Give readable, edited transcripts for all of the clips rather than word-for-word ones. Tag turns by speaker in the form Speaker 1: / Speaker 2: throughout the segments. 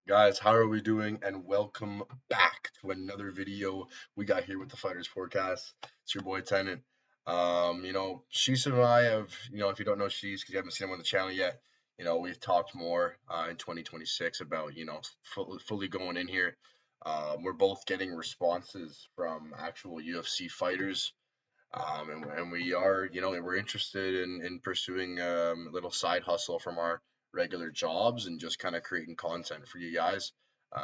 Speaker 1: Guys, how are we doing? And welcome back to another video we got here with the Fighters Forecast. It's your boy Tennant. Shees and I have, if you don't know Shees because you haven't seen him on the channel yet, we've talked more in 2026 about, fully going in here. We're both getting responses from actual UFC fighters. And we are, we're interested in pursuing a little side hustle from our regular jobs and just kind of creating content for you guys.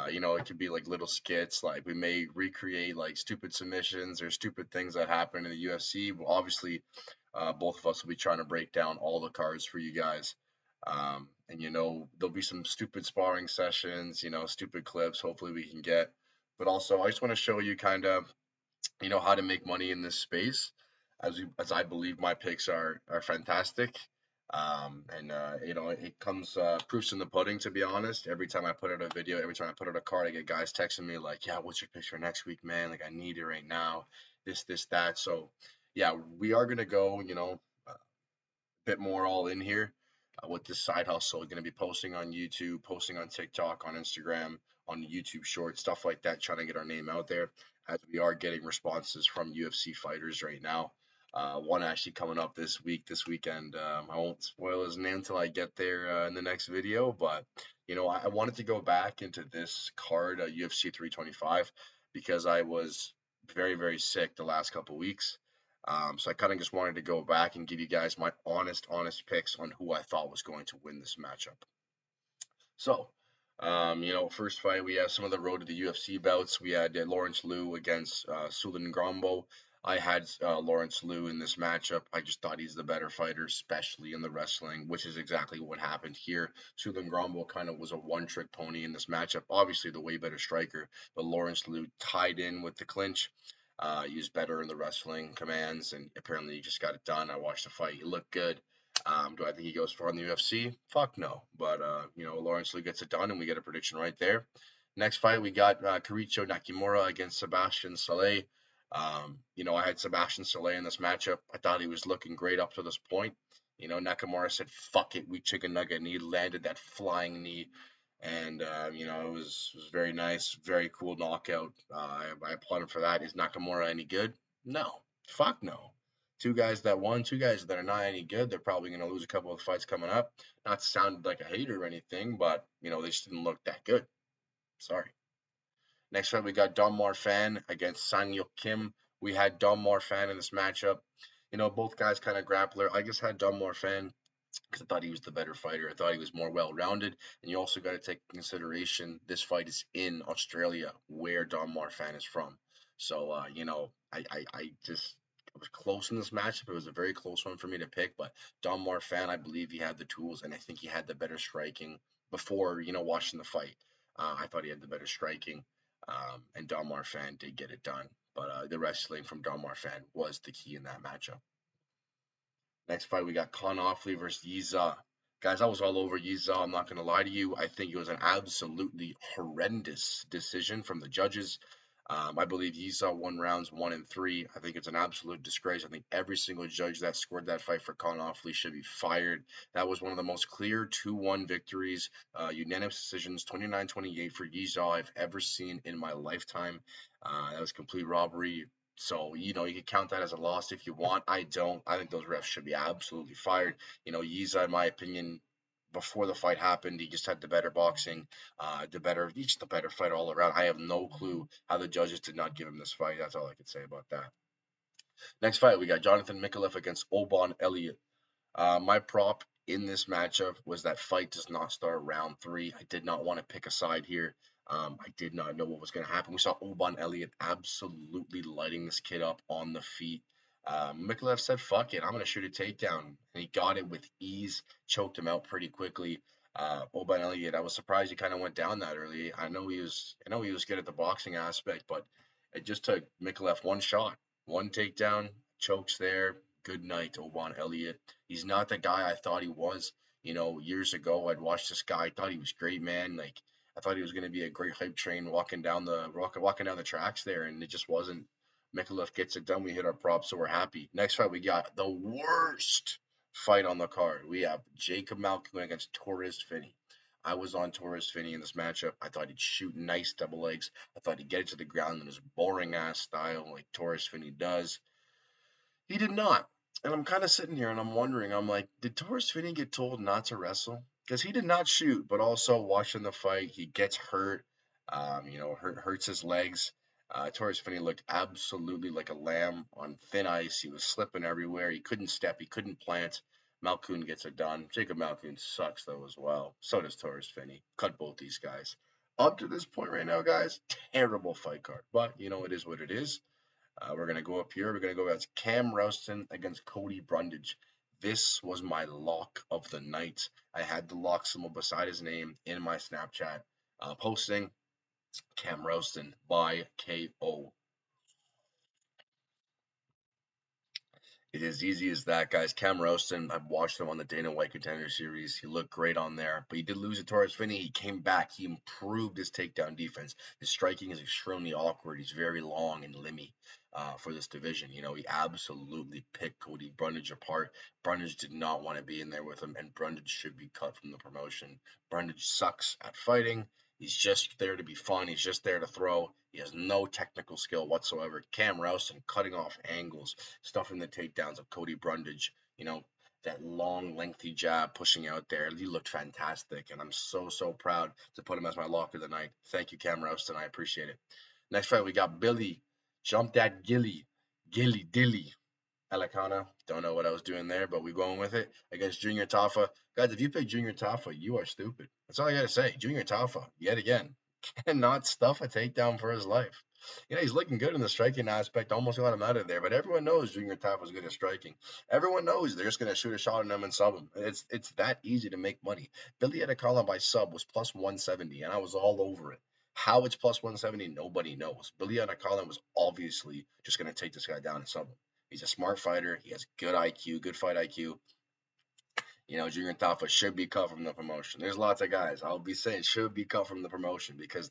Speaker 1: It could be like little skits, like we may recreate like stupid submissions or stupid things that happen in the UFC. Well, obviously, both of us will be trying to break down all the cards for you guys. And there'll be some stupid sparring sessions, stupid clips. Hopefully, we can get. But also, I just want to show you kind of how to make money in this space as I believe my picks are fantastic. It comes proofs in the pudding, to be honest. Every time I put out a video, every time I put out a card, I get guys texting me like, yeah, what's your picks for next week, man? Like, I need it right now, this that. So yeah, we are gonna go, a bit more all in here with this side hustle. Going to be posting on YouTube, posting on TikTok, on Instagram, on YouTube Shorts, stuff like that, trying to get our name out there as we are getting responses from UFC fighters right now. One actually coming up this weekend. I won't spoil his name until I get there in the next video, but I wanted to go back into this card, UFC 325, because I was very, very sick the last couple weeks. So I kind of just wanted to go back and give you guys my honest picks on who I thought was going to win this matchup. So, first fight, we have some of the road to the UFC bouts. We had Lawrence Liu against Sulin Grombo. I had Lawrence Liu in this matchup. I just thought he's the better fighter, especially in the wrestling, which is exactly what happened here. Sulin Grombo kind of was a one-trick pony in this matchup. Obviously, the way better striker, but Lawrence Liu tied in with the clinch. He was better in the wrestling commands, and apparently he just got it done. I watched the fight. He looked good. Do I think he goes far in the UFC? Fuck no. But Lawrence Liu gets it done, and we get a prediction right there. Next fight, we got Karicho Nakimura against Sebastian Saleh. I had Sebastian Saleh in this matchup. I thought he was looking great up to this point. Nakamura said, "Fuck it, we chicken nugget," and he landed that flying knee. And it was very nice, very cool knockout. I applaud him for that. Is Nakamura any good? No, fuck no. Two guys that won, two guys that are not any good. They're probably going to lose a couple of fights coming up. Not to sound like a hater or anything, but they just didn't look that good. Sorry. Next fight, we got Don Fan against Sang-Yuk Kim. We had Don Fan in this matchup. Both guys kind of grappler. I just had Don Fan because I thought he was the better fighter. I thought he was more well-rounded. And you also got to take consideration this fight is in Australia, where Don Fan is from. So, I just it was close in this matchup. It was a very close one for me to pick, but Don Fan, I believe he had the tools, and I think he had the better striking before, watching the fight. I thought he had the better striking, and Don Fan did get it done. But the wrestling from Don Fan was the key in that matchup. Next fight, we got Con Offley versus Yiza. Guys, I was all over Yiza. I'm not going to lie to you. I think it was an absolutely horrendous decision from the judges. I believe Yiza won rounds 1 and 3. I think it's an absolute disgrace. I think every single judge that scored that fight for Con Offley should be fired. That was one of the most clear 2-1 victories, unanimous decisions, 29-28 for Yiza I've ever seen in my lifetime. That was complete robbery. So, you can count that as a loss if you want. I don't. I think those refs should be absolutely fired. Yiza, in my opinion, before the fight happened, he just had the better boxing, he's the better fighter all around. I have no clue how the judges did not give him this fight. That's all I can say about that. Next fight, we got Jonathan Mikulev against Oban Elliott. My prop in this matchup was that fight does not start round 3. I did not want to pick a side here. I did not know what was going to happen. We saw Oban Elliott absolutely lighting this kid up on the feet. Mikulev said, "Fuck it, I'm going to shoot a takedown," and he got it with ease, choked him out pretty quickly. Oban Elliott, I was surprised he kind of went down that early. I know he was good at the boxing aspect, but it just took Mikulev one shot, one takedown, chokes there. Good night, Oban Elliott. He's not the guy I thought he was. Years ago, I'd watched this guy. I thought he was great, man. Like I thought he was going to be a great hype train walking down the tracks there, and it just wasn't. Mikulev gets it done. We hit our props, so we're happy. Next fight, we got the worst fight on the card. We have Jacob Malkoun against Torres Finney. I was on Torres Finney in this matchup. I thought he'd shoot nice double legs. I thought he'd get it to the ground in his boring ass style like Torres Finney does. He did not. And I'm kind of sitting here and I'm wondering, I'm like, did Torres Finney get told not to wrestle? Because he did not shoot, but also watching the fight, he gets hurt, hurts his legs. Torres Finney looked absolutely like a lamb on thin ice. He was slipping everywhere. He couldn't step. He couldn't plant. Malkoun gets it done. Jacob Malkoun sucks, though, as well. So does Torres Finney. Cut both these guys. Up to this point right now, guys, terrible fight card. But, it is what it is. We're going to go up here. We're going to go against Cam Rouston against Cody Brundage. This was my lock of the night. I had the lock symbol beside his name in my Snapchat posting. Cam Rouston by KO. It is easy as that, guys. Cam Roaston, I've watched him on the Dana White Contender Series. He looked great on there, but he did lose to Torres Finney. He came back. He improved his takedown defense. His striking is extremely awkward. He's very long and limmy for this division. He absolutely picked Cody Brundage apart. Brundage did not want to be in there with him, and Brundage should be cut from the promotion. Brundage sucks at fighting. He's just there to be fun. He's just there to throw. He has no technical skill whatsoever. Cam Rouston cutting off angles, stuffing the takedowns of Cody Brundage. That long, lengthy jab pushing out there. He looked fantastic, and I'm so, so proud to put him as my lock of the night. Thank you, Cam Rouston. I appreciate it. Next fight, we got Billy. Jump that Gilly. Gilly Dilly. Alicana. Don't know what I was doing there, but we're going with it against Junior Tafa. Guys, if you pick Junior Tafa, you are stupid. That's all I got to say. Junior Tafa, yet again, cannot stuff a takedown for his life. He's looking good in the striking aspect. Almost got him out of there, but everyone knows Junior Tafa's good at striking. Everyone knows they're just going to shoot a shot on him and sub him. It's that easy to make money. Billy Alicana by sub was plus 170, and I was all over it. How it's plus 170, nobody knows. Billy Alicana was obviously just going to take this guy down and sub him. He's a smart fighter. He has good IQ, good fight IQ. Junior Tafa should be cut from the promotion. There's lots of guys I'll be saying should be cut from the promotion because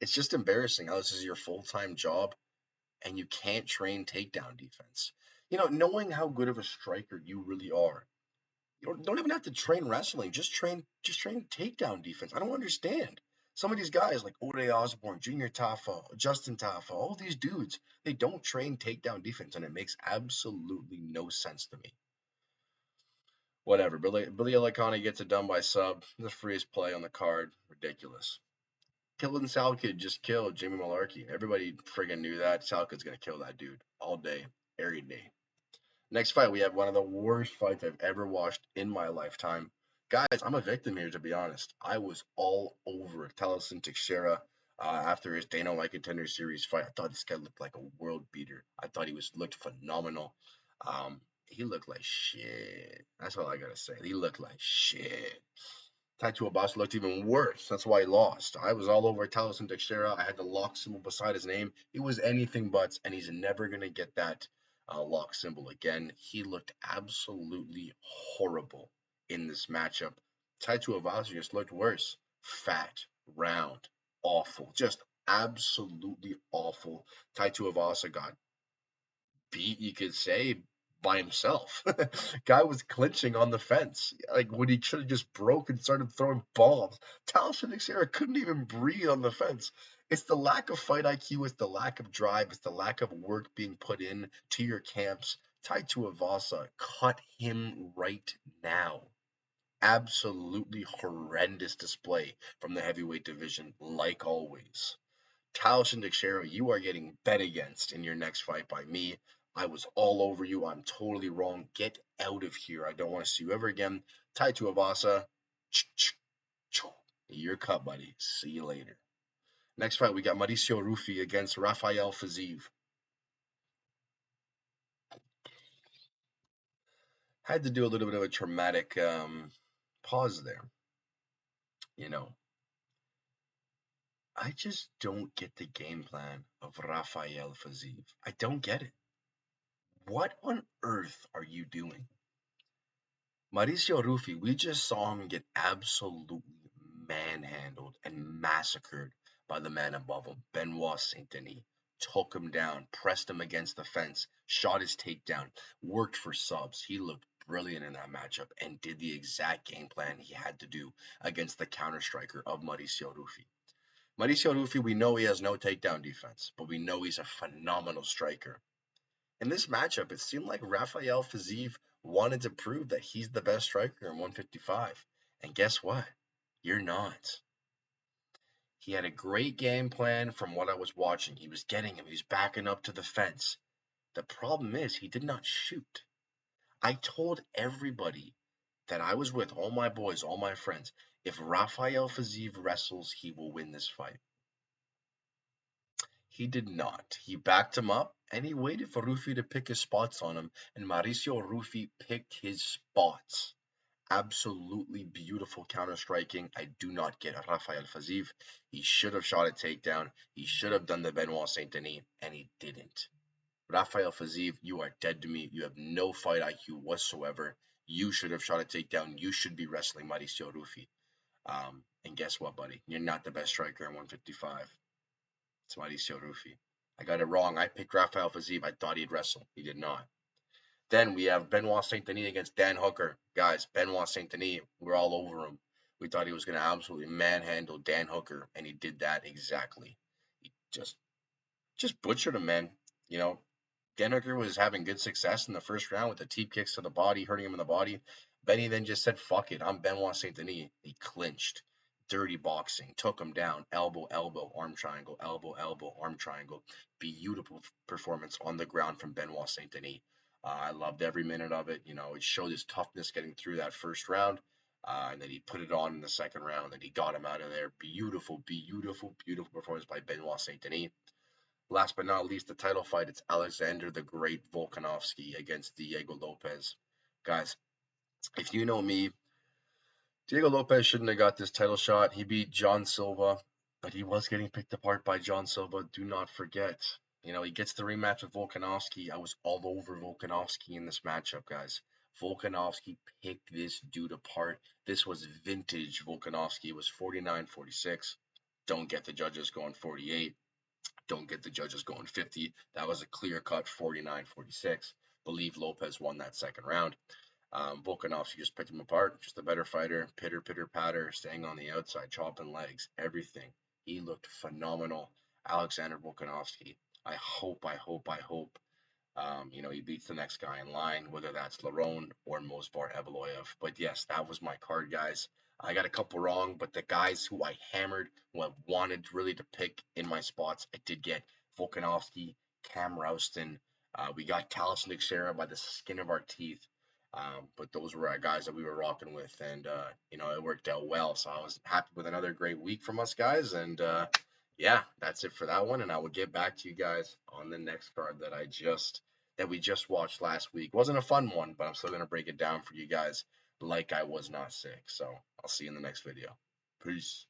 Speaker 1: it's just embarrassing how this is your full-time job and you can't train takedown defense. Knowing how good of a striker you really are, you don't even have to train wrestling. Just train takedown defense. I don't understand. Some of these guys like Ode Osborne, Junior Tafa, Justin Tafa, all these dudes, they don't train takedown defense, and it makes absolutely no sense to me. Whatever. Billy Alicana gets it done by sub. The freest play on the card. Ridiculous. Killing Salkid just killed Jamie Malarkey. Everybody friggin' knew that. Salkid's gonna kill that dude all day, every day. Next fight, we have one of the worst fights I've ever watched in my lifetime. Guys, I'm a victim here, to be honest. I was all over Taliesin Teixeira after his Dana White Contender Series fight. I thought this guy looked like a world beater. I thought he looked phenomenal. He looked like shit. That's all I gotta say. He looked like shit. Tai Tuivasa looked even worse. That's why he lost. I was all over Taliesin Teixeira. I had the lock symbol beside his name. He was anything but, and he's never going to get that lock symbol again. He looked absolutely horrible in this matchup. Tai Tuivasa just looked worse. Fat, round, awful. Just absolutely awful. Tai Tuivasa got beat, you could say, by himself. Guy was clinching on the fence. Like when he should have just broke and started throwing bombs. Taliesin Teixeira couldn't even breathe on the fence. It's the lack of fight IQ, it's the lack of drive, it's the lack of work being put in to your camps. Tai Tuivasa cut him right now. Absolutely horrendous display from the heavyweight division, like always. Taliesin Teixeira, you are getting bet against in your next fight by me. I was all over you. I'm totally wrong. Get out of here. I don't want to see you ever again. Tai Tuivasa, you're cut, buddy. See you later. Next fight, we got Mauricio Ruffi against Rafael Fiziev. Had to do a little bit of a traumatic pause there. I just don't get the game plan of Rafael Fiziev. I don't get it. What on earth are you doing? Mauricio Ruffi, we just saw him get absolutely manhandled and massacred by the man above him, Benoit Saint Denis. Took him down, pressed him against the fence, shot his takedown, worked for subs. He looked brilliant in that matchup and did the exact game plan he had to do against the counter striker of Mauricio Rufy. Mauricio Rufy, we know he has no takedown defense, but we know he's a phenomenal striker. In this matchup, it seemed like Rafael Fiziev wanted to prove that he's the best striker in 155. And guess what? You're not. He had a great game plan from what I was watching. He was getting him, he was backing up to the fence. The problem is, he did not shoot. I told everybody that I was with, all my boys, all my friends, if Rafael Fiziev wrestles, he will win this fight. He did not. He backed him up and he waited for Rufy to pick his spots on him, and Mauricio Rufy picked his spots. Absolutely beautiful counter striking. I do not get Rafael Fiziev. He should have shot a takedown. He should have done the Benoit Saint Denis, and he didn't. Rafael Fiziev, you are dead to me. You have no fight IQ whatsoever. You should have shot a takedown. You should be wrestling Mauricio Rufy. And guess what, buddy? You're not the best striker in 155. It's Mauricio Rufy. I got it wrong. I picked Rafael Fiziev. I thought he'd wrestle. He did not. Then we have Benoit Saint Denis against Dan Hooker. Guys, Benoit Saint Denis, we're all over him. We thought he was going to absolutely manhandle Dan Hooker, and he did that exactly. He just butchered him, man. You know, Dan Hooker was having good success in the first round with the teep kicks to the body, hurting him in the body. Benny then just said, fuck it, I'm Benoit Saint Denis. He clinched. Dirty boxing, took him down, elbow, elbow, arm triangle, elbow, elbow, arm triangle. Beautiful performance on the ground from Benoit Saint Denis. I loved every minute of it. You know, it showed his toughness getting through that first round. And then he put it on in the second round, and he got him out of there. Beautiful, beautiful, beautiful performance by Benoit Saint Denis. Last but not least, the title fight. It's Alexander the Great Volkanovski against Diego Lopes. Guys, if you know me, Diego Lopes shouldn't have got this title shot. He beat John Silva, but he was getting picked apart by John Silva. Do not forget. You know, he gets the rematch with Volkanovski. I was all over Volkanovski in this matchup, guys. Volkanovski picked this dude apart. This was vintage Volkanovski. It was 49-46. Don't get the judges going 48. Don't get the judges going 50. That was a clear cut 49-46. Believe Lopes won that second round. Volkanovski just picked him apart. Just a better fighter. Pitter, pitter, patter, staying on the outside, chopping legs, everything. He looked phenomenal. Alexander Volkanovski. I hope he beats the next guy in line, whether that's Lerone or Movsar Evloev. But yes, that was my card, guys. I got a couple wrong, but the guys who I hammered, who I wanted really to pick in my spots, I did get Volkanovski, Cam Rouston. We got Talis Nixera by the skin of our teeth. But those were our guys that we were rocking with, and it worked out well. So I was happy with another great week from us guys, and yeah, that's it for that one. And I will get back to you guys on the next card that we just watched last week. Wasn't a fun one, but I'm still gonna break it down for you guys like I was not sick. So I'll see you in the next video. Peace.